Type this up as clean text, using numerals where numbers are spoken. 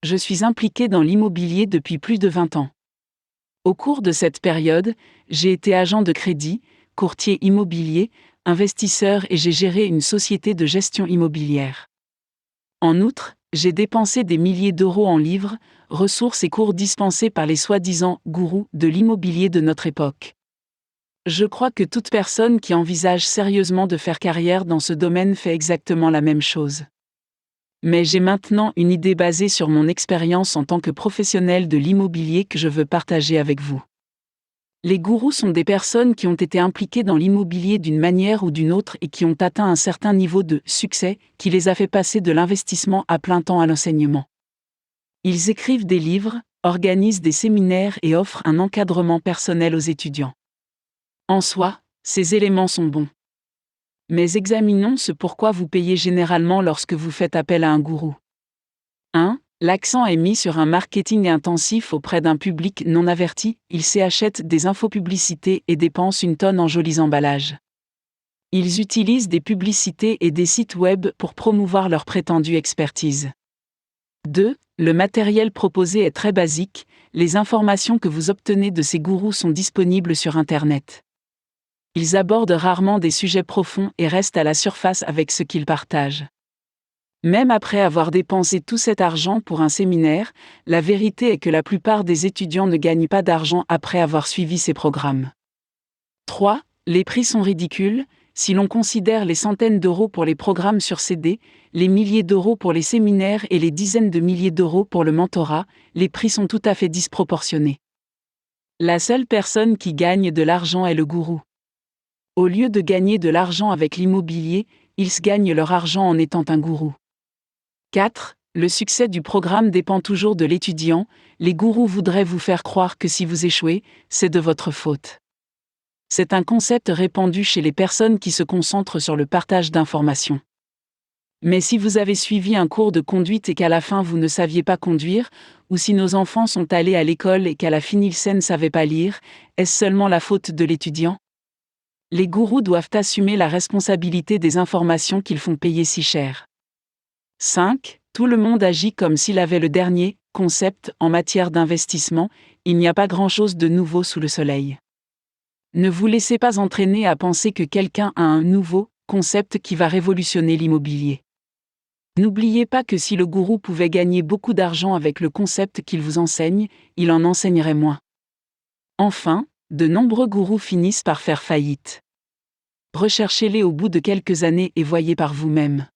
Je suis impliqué dans l'immobilier depuis plus de 20 ans. Au cours de cette période, j'ai été agent de crédit, courtier immobilier, investisseur et j'ai géré une société de gestion immobilière. En outre, j'ai dépensé des milliers d'euros en livres, ressources et cours dispensés par les soi-disant gourous de l'immobilier de notre époque. Je crois que toute personne qui envisage sérieusement de faire carrière dans ce domaine fait exactement la même chose. Mais j'ai maintenant une idée basée sur mon expérience en tant que professionnel de l'immobilier que je veux partager avec vous. Les gourous sont des personnes qui ont été impliquées dans l'immobilier d'une manière ou d'une autre et qui ont atteint un certain niveau de succès qui les a fait passer de l'investissement à plein temps à l'enseignement. Ils écrivent des livres, organisent des séminaires et offrent un encadrement personnel aux étudiants. En soi, ces éléments sont bons. Mais examinons ce pourquoi vous payez généralement lorsque vous faites appel à un gourou. 1. L'accent est mis sur un marketing intensif auprès d'un public non averti, ils s'achètent des infopublicités et dépensent une tonne en jolis emballages. Ils utilisent des publicités et des sites web pour promouvoir leur prétendue expertise. 2. Le matériel proposé est très basique, les informations que vous obtenez de ces gourous sont disponibles sur Internet. Ils abordent rarement des sujets profonds et restent à la surface avec ce qu'ils partagent. Même après avoir dépensé tout cet argent pour un séminaire, la vérité est que la plupart des étudiants ne gagnent pas d'argent après avoir suivi ces programmes. 3. Les prix sont ridicules, si l'on considère les centaines d'euros pour les programmes sur CD, les milliers d'euros pour les séminaires et les dizaines de milliers d'euros pour le mentorat, les prix sont tout à fait disproportionnés. La seule personne qui gagne de l'argent est le gourou. Au lieu de gagner de l'argent avec l'immobilier, ils gagnent leur argent en étant un gourou. 4. Le succès du programme dépend toujours de l'étudiant, les gourous voudraient vous faire croire que si vous échouez, c'est de votre faute. C'est un concept répandu chez les personnes qui se concentrent sur le partage d'informations. Mais si vous avez suivi un cours de conduite et qu'à la fin vous ne saviez pas conduire, ou si nos enfants sont allés à l'école et qu'à la fin ils ne savaient pas lire, est-ce seulement la faute de l'étudiant ? Les gourous doivent assumer la responsabilité des informations qu'ils font payer si cher. 5. Tout le monde agit comme s'il avait le dernier concept en matière d'investissement, il n'y a pas grand-chose de nouveau sous le soleil. Ne vous laissez pas entraîner à penser que quelqu'un a un nouveau concept qui va révolutionner l'immobilier. N'oubliez pas que si le gourou pouvait gagner beaucoup d'argent avec le concept qu'il vous enseigne, il en enseignerait moins. Enfin, de nombreux gourous finissent par faire faillite. Recherchez-les au bout de quelques années et voyez par vous-même.